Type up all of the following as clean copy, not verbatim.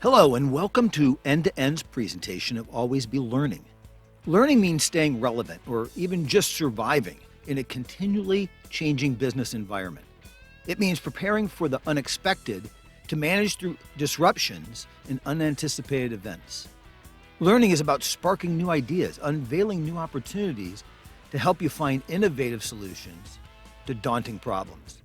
Hello, and welcome to End-to-End's presentation of Always Be Learning. Learning means staying relevant or even just surviving in a continually changing business environment. It means preparing for the unexpected to manage through disruptions and unanticipated events. Learning is about sparking new ideas, unveiling new opportunities to help you find innovative solutions to daunting problems.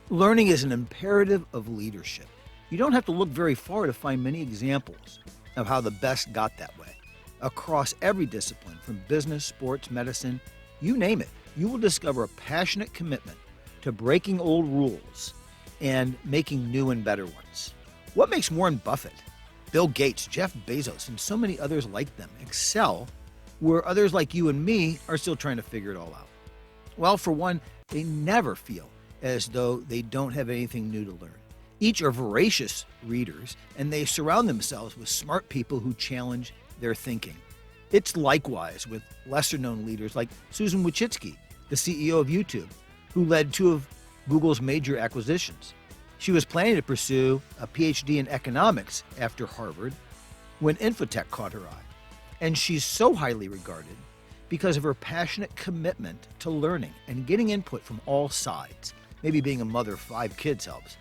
Learning is an imperative of leadership. You don't have to look very far to find many examples of how the best got that way. Across every discipline, from business, sports, medicine, you name it, you will discover a passionate commitment to breaking old rules and making new and better ones. What makes Warren Buffett, Bill Gates, Jeff Bezos, and so many others like them excel where others like you and me are still trying to figure it all out? Well, for one, they never feel as though they don't have anything new to learn. Each are voracious readers, and they surround themselves with smart people who challenge their thinking. It's likewise with lesser-known leaders like Susan Wojcicki, the CEO of YouTube, who led two of Google's major acquisitions. She was planning to pursue a PhD in economics after Harvard when Infotech caught her eye. And she's so highly regarded because of her passionate commitment to learning and getting input from all sides. Maybe being a mother of 5 kids helps.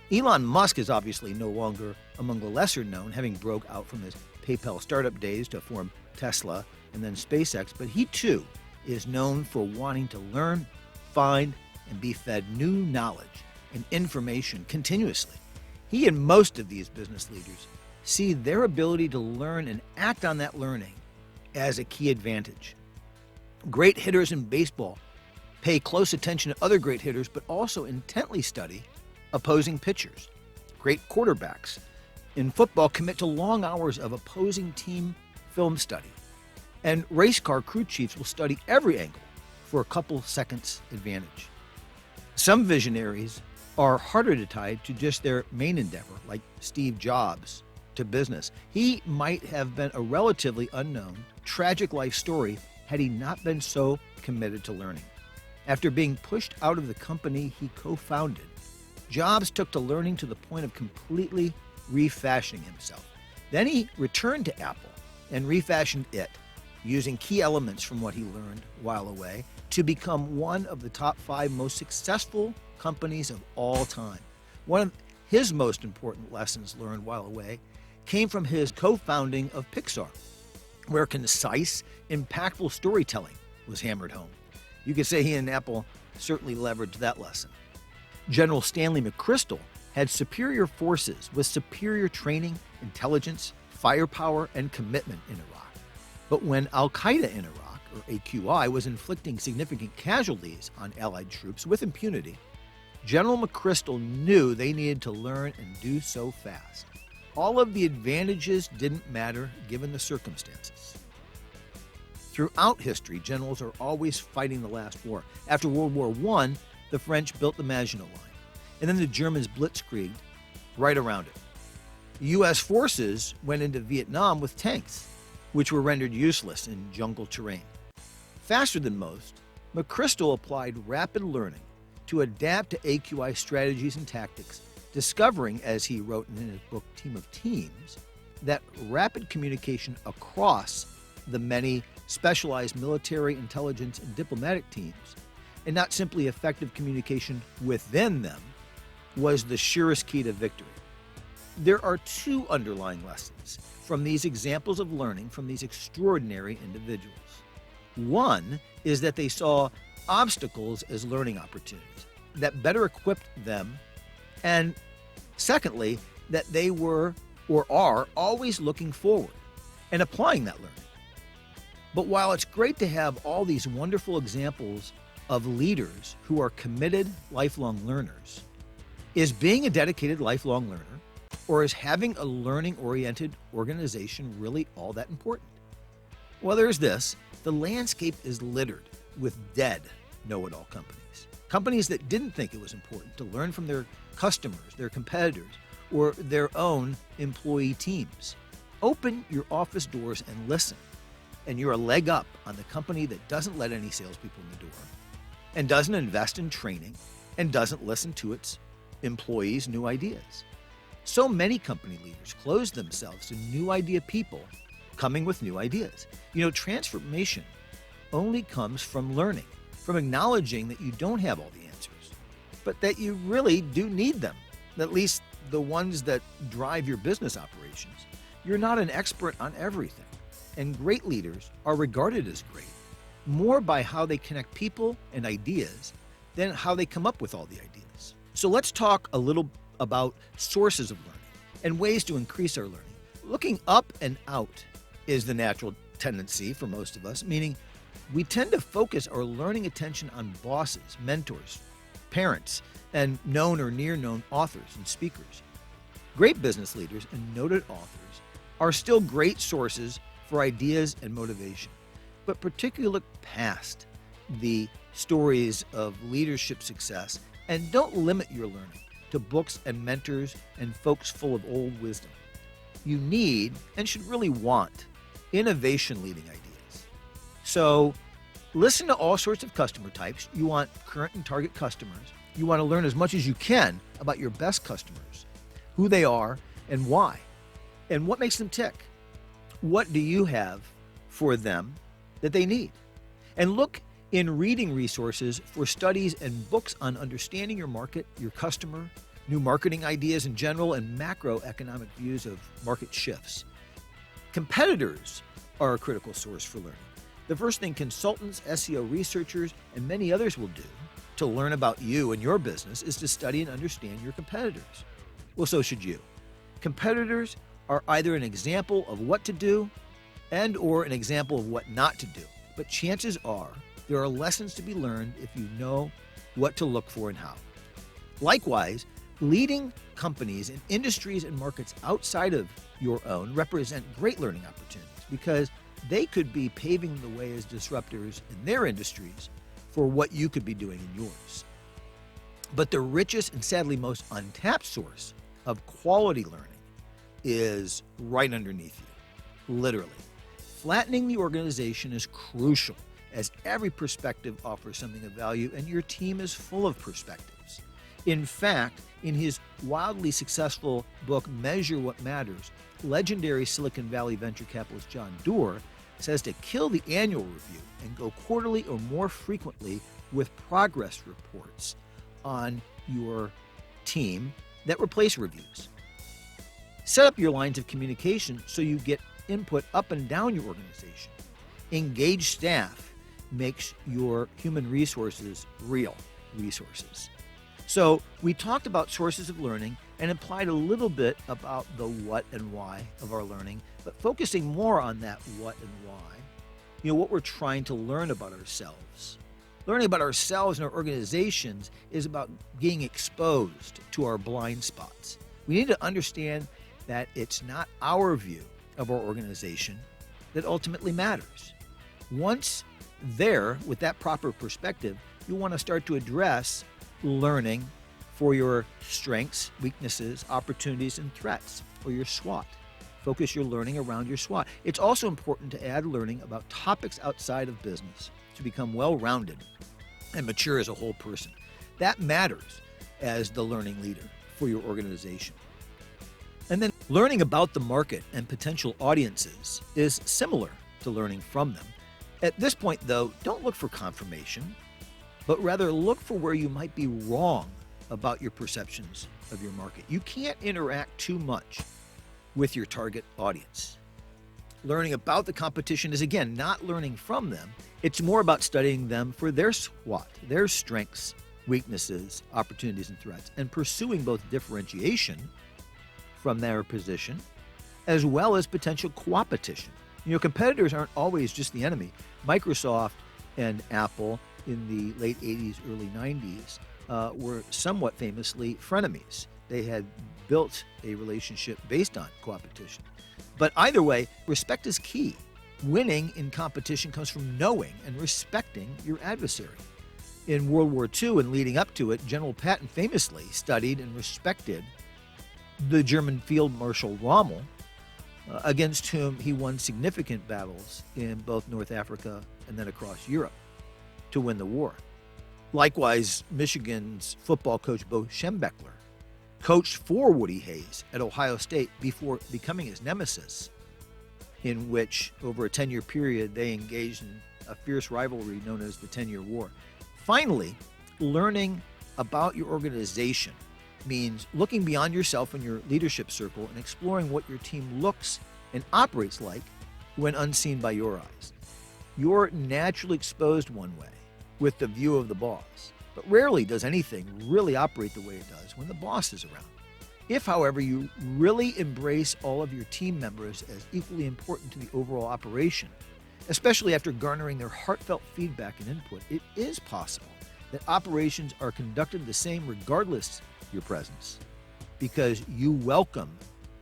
Elon Musk is obviously no longer among the lesser known, having broke out from his PayPal startup days to form Tesla and then SpaceX, but he too is known for wanting to learn, find, and be fed new knowledge and information continuously. He and most of these business leaders see their ability to learn and act on that learning as a key advantage. Great hitters in baseball pay close attention to other great hitters, but also intently study opposing pitchers. Great quarterbacks in football commit to long hours of opposing team film study. And race car crew chiefs will study every angle for a couple seconds advantage. Some visionaries are harder to tie to just their main endeavor, like Steve Jobs to business. He might have been a relatively unknown, tragic life story had he not been so committed to learning. After being pushed out of the company he co-founded, Jobs took to learning to the point of completely refashioning himself. Then he returned to Apple and refashioned it, using key elements from what he learned while away to become one of the top 5 most successful companies of all time. One of his most important lessons learned while away came from his co-founding of Pixar, where concise, impactful storytelling was hammered home. You could say he and Apple certainly leveraged that lesson. General Stanley McChrystal had superior forces with superior training, intelligence, firepower, and commitment in Iraq. But when Al-Qaeda in Iraq, or AQI, was inflicting significant casualties on Allied troops with impunity, General McChrystal knew they needed to learn and do so fast. All of the advantages didn't matter given the circumstances. Throughout history, generals are always fighting the last war. After World War I, the French built the Maginot Line, and then the Germans blitzkrieged right around it. The U.S. forces went into Vietnam with tanks, which were rendered useless in jungle terrain. Faster than most, McChrystal applied rapid learning to adapt to AQI strategies and tactics, discovering, as he wrote in his book Team of Teams, that rapid communication across the many specialized military, intelligence, and diplomatic teams, and not simply effective communication within them, was the surest key to victory. There are 2 underlying lessons from these examples of learning from these extraordinary individuals. One is that they saw obstacles as learning opportunities that better equipped them, and secondly, that they were or are always looking forward and applying that learning. But while it's great to have all these wonderful examples of leaders who are committed lifelong learners, is being a dedicated lifelong learner, or is having a learning-oriented organization really all that important? Well, there's this. The landscape is littered with dead know-it-all companies. Companies that didn't think it was important to learn from their customers, their competitors, or their own employee teams. Open your office doors and listen, and you're a leg up on the company that doesn't let any salespeople in the door, and doesn't invest in training, and doesn't listen to its employees' new ideas. So many company leaders close themselves to new idea people coming with new ideas. Transformation only comes from learning, from acknowledging that you don't have all the answers, but that you really do need them, at least the ones that drive your business operations. You're not an expert on everything, and great leaders are regarded as great more by how they connect people and ideas than how they come up with all the ideas. So let's talk a little about sources of learning and ways to increase our learning. Looking up and out is the natural tendency for most of us, meaning we tend to focus our learning attention on bosses, mentors, parents, and known or near known authors and speakers. Great business leaders and noted authors are still great sources for ideas and motivation, but particularly look past the stories of leadership success and don't limit your learning to books and mentors and folks full of old wisdom. You need and should really want innovation leading ideas. So listen to all sorts of customer types. You want current and target customers. You want to learn as much as you can about your best customers, who they are and why, and what makes them tick. What do you have for them that they need? And look in reading resources for studies and books on understanding your market, your customer, new marketing ideas in general, and macroeconomic views of market shifts. Competitors are a critical source for learning. The first thing consultants, SEO researchers, and many others will do to learn about you and your business is to study and understand your competitors. Well, so should you. Competitors are either an example of what to do and or an example of what not to do. But chances are there are lessons to be learned if you know what to look for and how. Likewise, leading companies in industries and markets outside of your own represent great learning opportunities because they could be paving the way as disruptors in their industries for what you could be doing in yours. But the richest and sadly most untapped source of quality learning is right underneath you, literally. Flattening the organization is crucial as every perspective offers something of value and your team is full of perspectives. In fact, in his wildly successful book, Measure What Matters, legendary Silicon Valley venture capitalist John Doerr says to kill the annual review and go quarterly or more frequently with progress reports on your team that replace reviews. Set up your lines of communication so you get input up and down your organization. Engage staff makes your human resources real resources. So we talked about sources of learning and implied a little bit about the what and why of our learning, but focusing more on that what and why, what we're trying to learn about ourselves. Learning about ourselves and our organizations is about being exposed to our blind spots. We need to understand that it's not our view of our organization that ultimately matters. Once there, with that proper perspective, you want to start to address learning for your strengths, weaknesses, opportunities, and threats, or your SWOT. Focus your learning around your SWOT. It's also important to add learning about topics outside of business to become well-rounded and mature as a whole person. That matters as the learning leader for your organization. And then learning about the market and potential audiences is similar to learning from them. At this point, though, don't look for confirmation, but rather look for where you might be wrong about your perceptions of your market. You can't interact too much with your target audience. Learning about the competition is, again, not learning from them. It's more about studying them for their SWOT, their strengths, weaknesses, opportunities, and threats, and pursuing both differentiation from their position as well as potential coopetition. Competitors aren't always just the enemy. Microsoft and Apple in the late 80s, early 90s were somewhat famously frenemies. They had built a relationship based on coopetition. But either way, respect is key. Winning in competition comes from knowing and respecting your adversary. In World War II and leading up to it, General Patton famously studied and respected the German Field Marshal Rommel, against whom he won significant battles in both North Africa and then across Europe to win the war. Likewise, Michigan's football coach Bo Schembechler coached for Woody Hayes at Ohio State before becoming his nemesis, in which, over a 10-year period, they engaged in a fierce rivalry known as the 10-Year War. Finally, learning about your organization means looking beyond yourself and your leadership circle and exploring what your team looks and operates like when unseen by your eyes. You're naturally exposed one way, with the view of the boss, but rarely does anything really operate the way it does when the boss is around. If, however, you really embrace all of your team members as equally important to the overall operation, especially after garnering their heartfelt feedback and input, it is possible that operations are conducted the same regardless of your presence, because you welcome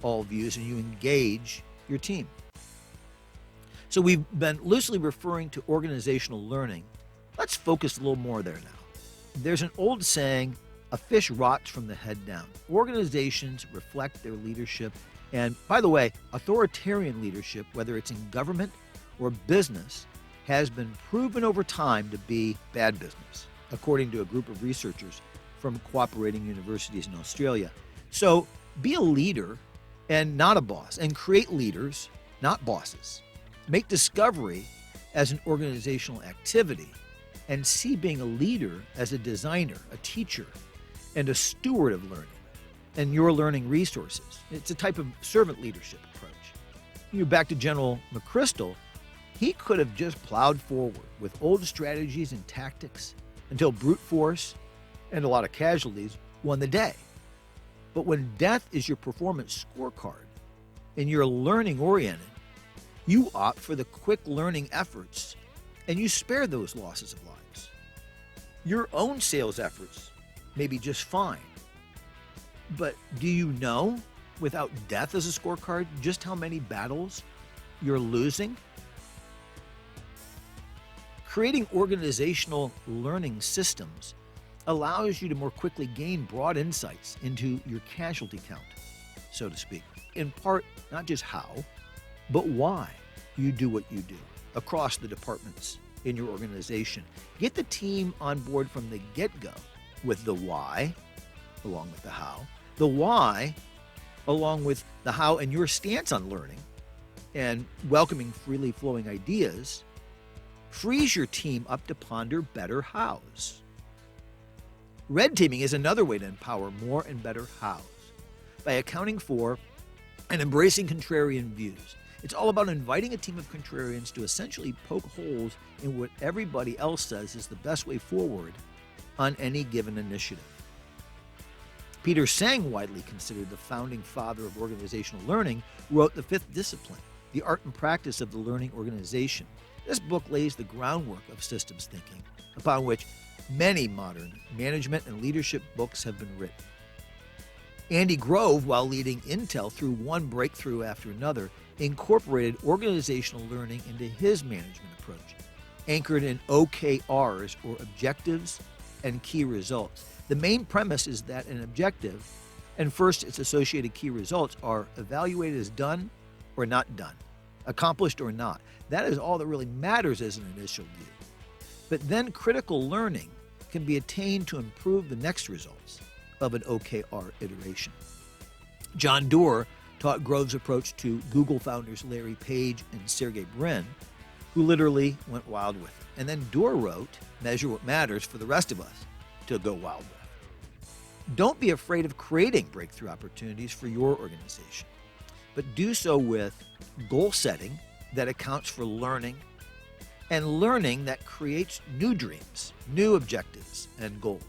all views and you engage your team. So we've been loosely referring to organizational learning. Let's focus a little more there now. There's an old saying, a fish rots from the head down. Organizations reflect their leadership. And by the way, authoritarian leadership, whether it's in government or business, has been proven over time to be bad business, according to a group of researchers from cooperating universities in Australia. So be a leader and not a boss, and create leaders, not bosses. Make discovery as an organizational activity, and see being a leader as a designer, a teacher, and a steward of learning and your learning resources. It's a type of servant leadership approach. Back to General McChrystal, he could have just plowed forward with old strategies and tactics until brute force and a lot of casualties won the day. But when death is your performance scorecard and you're learning oriented, you opt for the quick learning efforts and you spare those losses of lives. Your own sales efforts may be just fine, but do you know, without death as a scorecard, just how many battles you're losing? Creating organizational learning systems allows you to more quickly gain broad insights into your casualty count, so to speak. In part, not just how, but why you do what you do across the departments in your organization. Get the team on board from the get-go with the why, along with the how. The why, along with the how and your stance on learning and welcoming freely flowing ideas, frees your team up to ponder better hows. Red teaming is another way to empower more and better hows by accounting for and embracing contrarian views. It's all about inviting a team of contrarians to essentially poke holes in what everybody else says is the best way forward on any given initiative. Peter Sang, widely considered the founding father of organizational learning, wrote The Fifth Discipline, The Art and Practice of the Learning Organization. This book lays the groundwork of systems thinking, upon which many modern management and leadership books have been written. Andy Grove, while leading Intel through one breakthrough after another, incorporated organizational learning into his management approach, anchored in OKRs, or objectives and key results. The main premise is that an objective and first its associated key results are evaluated as done or not done, accomplished or not. That is all that really matters as an initial view. But then critical learning can be attained to improve the next results of an OKR iteration. John Doerr taught Grove's approach to Google founders Larry Page and Sergey Brin, who literally went wild with it. And then Doerr wrote, Measure What Matters for the rest of us to go wild with. Don't be afraid of creating breakthrough opportunities for your organization, but do so with goal setting that accounts for learning, and learning that creates new dreams, new objectives, and goals.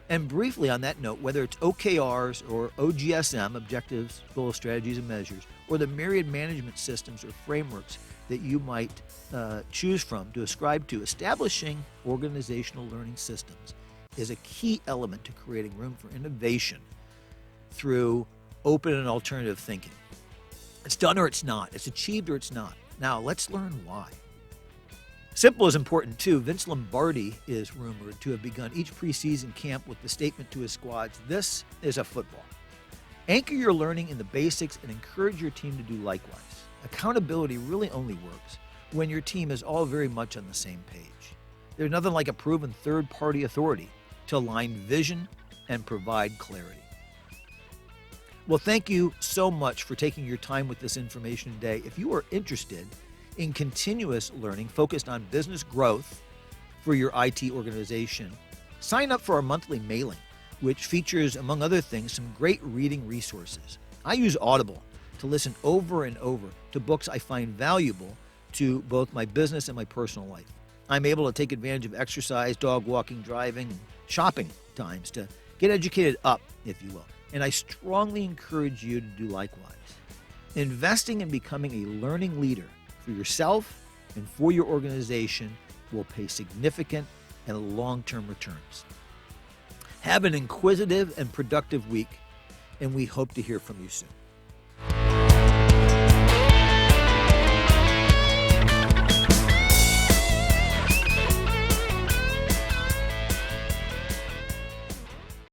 And briefly on that note, whether it's OKRs or OGSM, objectives, goals, strategies, and measures, or the myriad management systems or frameworks that you might choose from to ascribe to, establishing organizational learning systems is a key element to creating room for innovation through open and alternative thinking. It's done or it's not. It's achieved or it's not. Now, let's learn why. Simple is important too. Vince Lombardi is rumored to have begun each preseason camp with the statement to his squads, "This is a football." Anchor your learning in the basics and encourage your team to do likewise. Accountability really only works when your team is all very much on the same page. There's nothing like a proven third-party authority to align vision and provide clarity. Well, thank you so much for taking your time with this information today. If you are interested in continuous learning focused on business growth for your IT organization, sign up for our monthly mailing, which features, among other things, some great reading resources. I use Audible to listen over and over to books I find valuable to both my business and my personal life. I'm able to take advantage of exercise, dog walking, driving, and shopping times to get educated up, if you will. And I strongly encourage you to do likewise. Investing in becoming a learning leader for yourself and for your organization will pay significant and long-term returns. Have an inquisitive and productive week, and we hope to hear from you soon.